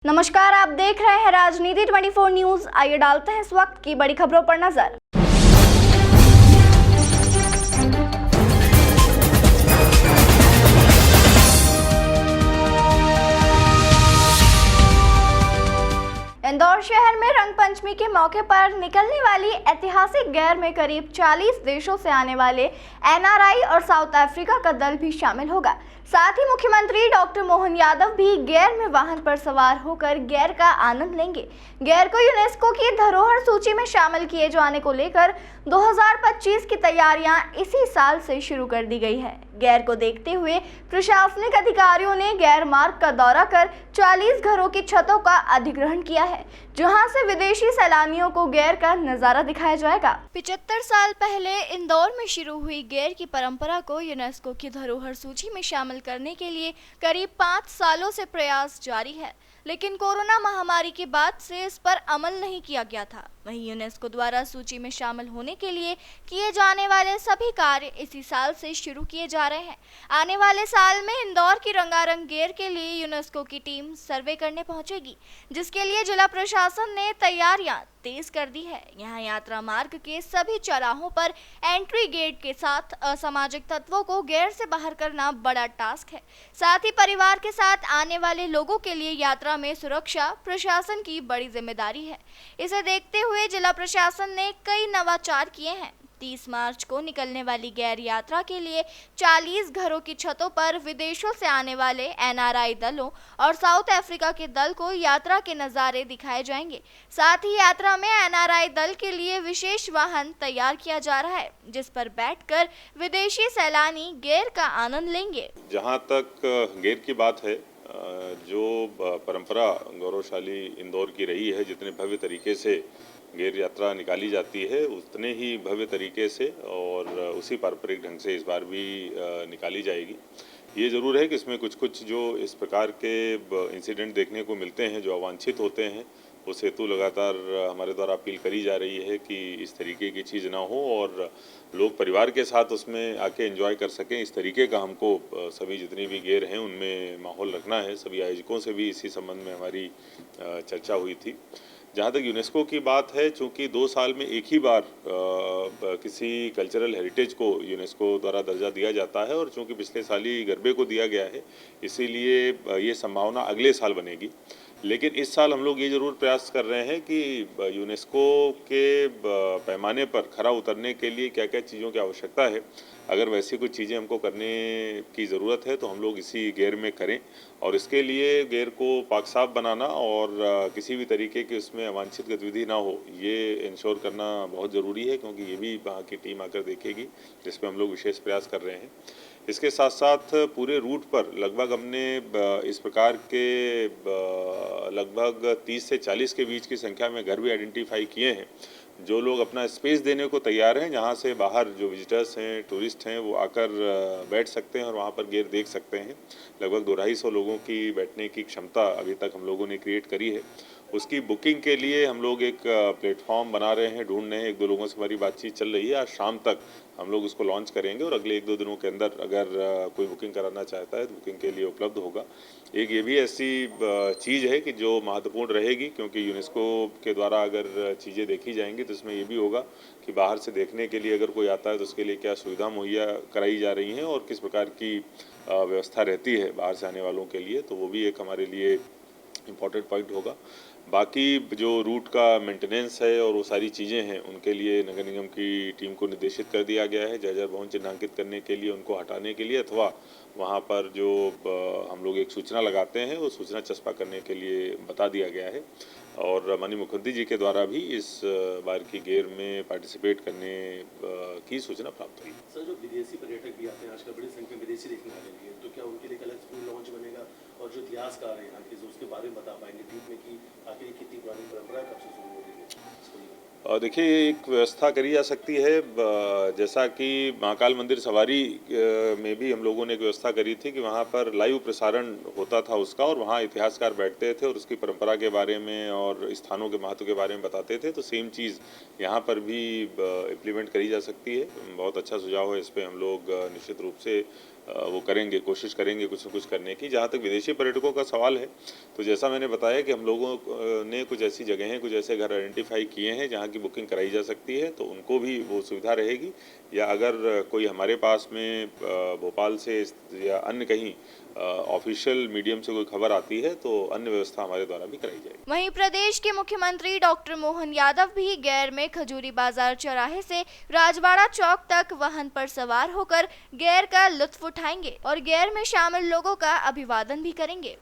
नमस्कार, आप देख रहे हैं राजनीति 24 न्यूज। आइए डालते हैं इस वक्त की बड़ी खबरों पर नजर। इंदौर शहर में रंग पंचमी के मौके पर निकलने वाली ऐतिहासिक गेर में करीब 40 देशों से आने वाले एनआरआई और साउथ अफ्रीका का दल भी शामिल होगा। साथ ही मुख्यमंत्री डॉक्टर मोहन यादव भी गेर में वाहन पर सवार होकर गेर का आनंद लेंगे। गेर को यूनेस्को की धरोहर सूची में शामिल किए जाने को लेकर 2025 की तैयारियां इसी साल से शुरू कर दी गई है। गेर को देखते हुए प्रशासनिक अधिकारियों ने गेर मार्ग का दौरा कर 40 घरों की छतों का अधिग्रहण किया है, जहां से विदेशी सैलानियों को गेर का नजारा दिखाया जाएगा। 75 साल पहले इंदौर में शुरू हुई गेर की परंपरा को यूनेस्को की धरोहर सूची में शामिल करने के लिए करीब 5 सालों से प्रयास जारी है, लेकिन कोरोना महामारी के बाद से इस पर अमल नहीं किया गया था। वहीं यूनेस्को द्वारा सूची में शामिल होने के लिए किए जाने वाले सभी कार्य इसी साल से शुरू किए जा रहे हैं। आने वाले साल में इंदौर की रंगारंग गेर के लिए यूनेस्को की टीम सर्वे करने पहुंचेगी, जिसके लिए जिला प्रशासन ने तैयारियां तेज कर दी है। यहाँ यात्रा मार्ग के सभी चौराहों पर एंट्री गेट के साथ असामाजिक तत्वों को गेर से बाहर करना बड़ा टास्क है। साथ ही परिवार के साथ आने वाले लोगों के लिए यात्रा में सुरक्षा प्रशासन की बड़ी जिम्मेदारी है। इसे देखते हुए जिला प्रशासन ने कई नवाचार किए हैं। 30 मार्च को निकलने वाली गेर यात्रा के लिए 40 घरों की छतों पर विदेशों से आने वाले एनआरआई दलों और साउथ अफ्रीका के दल को यात्रा के नज़ारे दिखाए जाएंगे। साथ ही यात्रा में एनआरआई दल के लिए विशेष वाहन तैयार किया जा रहा है, जिस पर बैठकर विदेशी सैलानी गेर का आनंद लेंगे। जहाँ तक गेर की बात है, जो परंपरा गौरवशाली इंदौर की रही है, जितने भव्य तरीके से गेर यात्रा निकाली जाती है, उतने ही भव्य तरीके से और उसी पारंपरिक ढंग से इस बार भी निकाली जाएगी। ये ज़रूर है कि इसमें कुछ जो इस प्रकार के इंसिडेंट देखने को मिलते हैं जो अवांछित होते हैं, उस हेतु लगातार हमारे द्वारा अपील करी जा रही है कि इस तरीके की चीज़ ना हो और लोग परिवार के साथ उसमें आके एंजॉय कर सकें। इस तरीके का हमको सभी जितनी भी गेर हैं उनमें माहौल रखना है। सभी आयोजकों से भी इसी संबंध में हमारी चर्चा हुई थी। जहाँ तक यूनेस्को की बात है, चूँकि 2 साल में एक ही बार किसी कल्चरल हेरिटेज को यूनेस्को द्वारा दर्जा दिया जाता है और चूँकि पिछले साल ही गरबे को दिया गया है, इसीलिए ये संभावना अगले साल बनेगी। लेकिन इस साल हम लोग ये ज़रूर प्रयास कर रहे हैं कि यूनेस्को के पैमाने पर खरा उतरने के लिए क्या क्या चीज़ों की आवश्यकता है, अगर वैसी कुछ चीज़ें हमको करने की ज़रूरत है तो हम लोग इसी गेर में करें। और इसके लिए गेर को पाक साफ बनाना और किसी भी तरीके की उसमें अवांछित गतिविधि ना हो, ये इंश्योर करना बहुत ज़रूरी है, क्योंकि ये भी वहाँ की टीम आकर देखेगी, जिसमें हम लोग विशेष प्रयास कर रहे हैं। इसके साथ साथ पूरे रूट पर लगभग हमने इस प्रकार के लगभग 30 से 40 के बीच की संख्या में घर भी आइडेंटिफाई किए हैं, जो लोग अपना स्पेस देने को तैयार हैं, जहां से बाहर जो विजिटर्स हैं, टूरिस्ट हैं, वो आकर बैठ सकते हैं और वहां पर गेर देख सकते हैं। लगभग 200-250 लोगों की बैठने की क्षमता अभी तक हम लोगों ने क्रिएट करी है। उसकी बुकिंग के लिए हम लोग एक प्लेटफॉर्म बना रहे हैं, ढूंढ रहे हैं। 1-2 लोगों से हमारी बातचीत चल रही है। आज शाम तक हम लोग उसको लॉन्च करेंगे और अगले 1-2 दिनों के अंदर अगर कोई बुकिंग कराना चाहता है तो बुकिंग के लिए उपलब्ध होगा। एक ये भी ऐसी चीज़ है कि जो महत्वपूर्ण रहेगी, क्योंकि यूनेस्को के द्वारा अगर चीज़ें देखी जाएंगी तो इसमें ये भी होगा कि बाहर से देखने के लिए अगर कोई आता है तो उसके लिए क्या सुविधा मुहैया कराई जा रही हैं और किस प्रकार की व्यवस्था रहती है बाहर से आने वालों के लिए, तो वो भी एक हमारे लिए इम्पॉर्टेंट पॉइंट होगा। बाकी जो रूट का मेंटेनेंस है और वो सारी चीज़ें हैं, उनके लिए नगर निगम की टीम को निर्देशित कर दिया गया है जर्जर भवन चिन्हांकित करने के लिए, उनको हटाने के लिए, अथवा वहाँ पर जो हम लोग एक सूचना लगाते हैं वो सूचना चस्पा करने के लिए बता दिया गया है। और माननीय मुख्यमंत्री जी के द्वारा भी इस बार की गेर में पार्टिसिपेट करने की सूचना प्राप्त हुई। सर, जो विदेशी पर्यटक भी आते हैं आजकल बड़ी संख्या में विदेशी देखने आ रही है, तो क्या उनके लिए अलग स्कूल लॉन्च बनेगा? और जो इतिहासकार हैं यहाँ के, उसके बारे में बता पाएंगे डीप में कि आखिर कितनी पुरानी परंपरा कब से शुरू हो रही है? देखिए, एक व्यवस्था करी जा सकती है, जैसा कि महाकाल मंदिर सवारी में भी हम लोगों ने एक व्यवस्था करी थी कि वहाँ पर लाइव प्रसारण होता था उसका, और वहाँ इतिहासकार बैठते थे और उसकी परंपरा के बारे में और स्थानों के महत्व के बारे में बताते थे। तो सेम चीज़ यहाँ पर भी इम्प्लीमेंट करी जा सकती है। बहुत अच्छा सुझाव है, इस पर हम लोग निश्चित रूप से वो करेंगे, कोशिश करेंगे कुछ न कुछ करने की। जहाँ तक विदेशी पर्यटकों का सवाल है, तो जैसा मैंने बताया कि हम लोगों ने कुछ ऐसी जगहें, कुछ ऐसे घर आइडेंटिफाई किए हैं जहाँ की बुकिंग कराई जा सकती है, तो उनको भी वो सुविधा रहेगी। या अगर कोई हमारे पास में भोपाल से या अन्य कहीं ऑफिशियल मीडियम से कोई खबर आती है, तो अन्य व्यवस्था हमारे द्वारा भी कराई जाएगी। वहीं प्रदेश के मुख्यमंत्री डॉक्टर मोहन यादव भी गैर में खजूरी बाजार चौराहे से राजवाड़ा चौक तक वाहन पर सवार होकर गैर का लुत्फ उठाएंगे और गैर में शामिल लोगों का अभिवादन भी करेंगे।